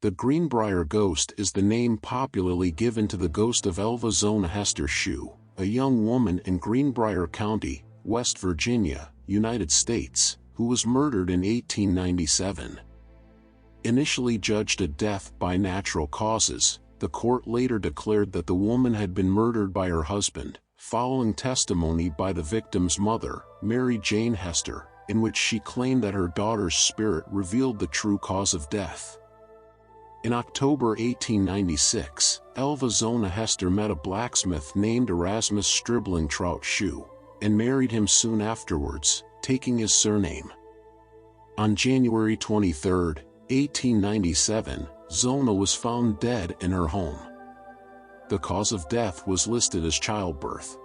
The Greenbrier Ghost is the name popularly given to the ghost of Elva Zona Heaster Shue, a young woman in Greenbrier County, West Virginia, United States, who was murdered in 1897. Initially judged a death by natural causes, the court later declared that the woman had been murdered by her husband, following testimony by the victim's mother, Mary Jane Heaster, in which she claimed that her daughter's spirit revealed the true cause of death. In October 1896, Elva Zona Heaster met a blacksmith named Erasmus Stribbling Trout Shue, and married him soon afterwards, taking his surname. On January 23, 1897, Zona was found dead in her home. The cause of death was listed as childbirth.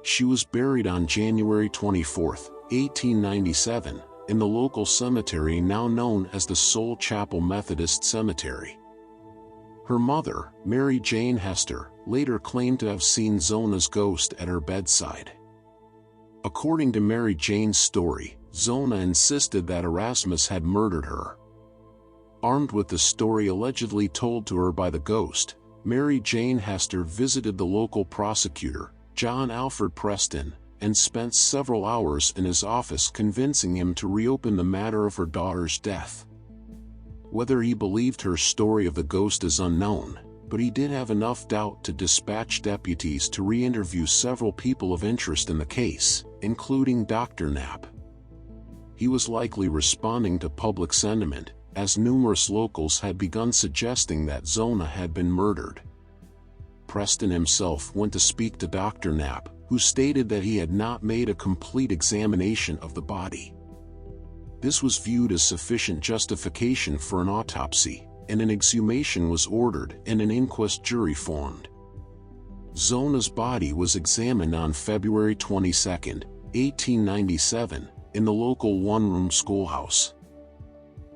She was buried on January 24, 1897, in the local cemetery now known as the Soule Chapel Methodist Cemetery. Her mother, Mary Jane Heaster, later claimed to have seen Zona's ghost at her bedside. According to Mary Jane's story, Zona insisted that Erasmus had murdered her. Armed with the story allegedly told to her by the ghost, Mary Jane Heaster visited the local prosecutor, John Alfred Preston, and spent several hours in his office convincing him to reopen the matter of her daughter's death. Whether he believed her story of the ghost is unknown, but he did have enough doubt to dispatch deputies to re-interview several people of interest in the case, including Dr. Knapp. He was likely responding to public sentiment, as numerous locals had begun suggesting that Zona had been murdered. Preston himself went to speak to Dr. Knapp, who stated that he had not made a complete examination of the body. This was viewed as sufficient justification for an autopsy, and an exhumation was ordered and an inquest jury formed. Zona's body was examined on February 22, 1897, in the local one-room schoolhouse.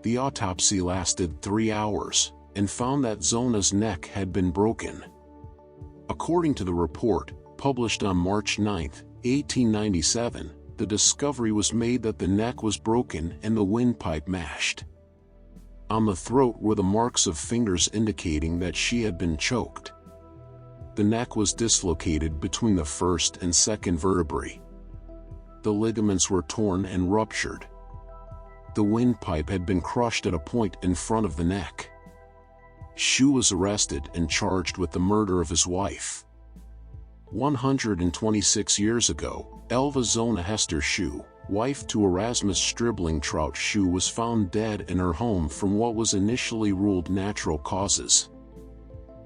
The autopsy lasted 3 hours, and found that Zona's neck had been broken. According to the report, published on March 9, 1897, the discovery was made that the neck was broken and the windpipe mashed. On the throat were the marks of fingers indicating that she had been choked. The neck was dislocated between the first and second vertebrae. The ligaments were torn and ruptured. The windpipe had been crushed at a point in front of the neck. Shue was arrested and charged with the murder of his wife. 126 years ago, Elva Zona Heaster Shue, wife to Erasmus Stribbling Trout Shue, was found dead in her home from what was initially ruled natural causes.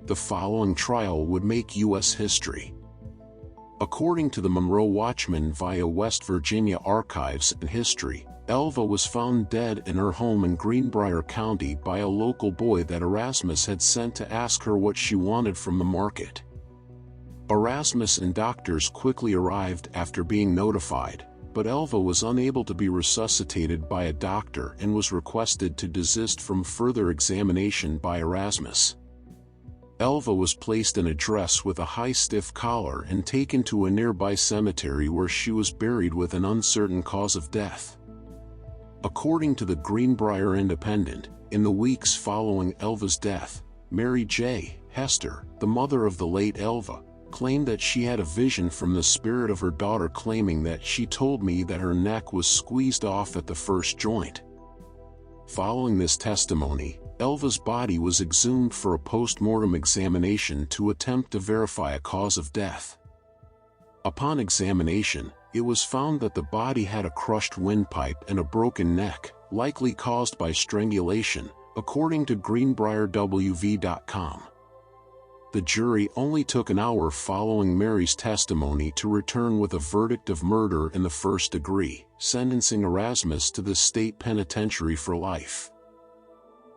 The following trial would make U.S. history. According to the Monroe Watchman via West Virginia Archives and History, Elva was found dead in her home in Greenbrier County by a local boy that Erasmus had sent to ask her what she wanted from the market. Erasmus and doctors quickly arrived after being notified, but Elva was unable to be resuscitated by a doctor and was requested to desist from further examination by Erasmus. Elva was placed in a dress with a high stiff collar and taken to a nearby cemetery where she was buried with an uncertain cause of death. According to the Greenbrier Independent, in the weeks following Elva's death, Mary J. Heaster, the mother of the late Elva, claimed that she had a vision from the spirit of her daughter claiming that she told me that her neck was squeezed off at the first joint. Following this testimony, Elva's body was exhumed for a post-mortem examination to attempt to verify a cause of death. Upon examination, it was found that the body had a crushed windpipe and a broken neck, likely caused by strangulation, according to GreenbrierWV.com. The jury only took an hour following Mary's testimony to return with a verdict of murder in the first degree, sentencing Erasmus to the state penitentiary for life.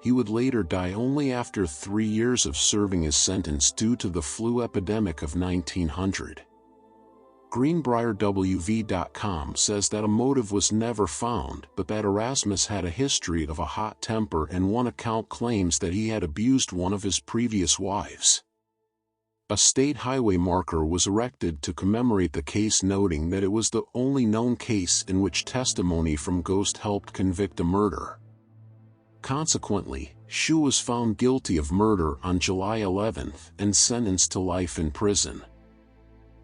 He would later die only after 3 years of serving his sentence due to the flu epidemic of 1900. GreenbrierWV.com says that a motive was never found, but that Erasmus had a history of a hot temper, and one account claims that he had abused one of his previous wives. A state highway marker was erected to commemorate the case, noting that it was the only known case in which testimony from ghost helped convict a murder. Consequently, Shue was found guilty of murder on July 11th and sentenced to life in prison.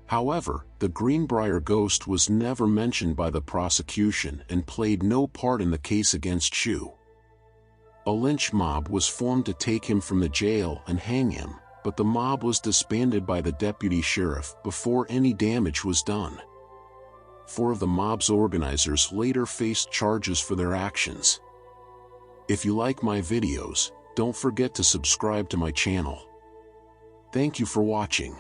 However, the Greenbrier Ghost was never mentioned by the prosecution and played no part in the case against Shue. A lynch mob was formed to take him from the jail and hang him, but the mob was disbanded by the deputy sheriff before any damage was done. 4 of the mob's organizers later faced charges for their actions. If you like my videos, don't forget to subscribe to my channel. Thank you for watching.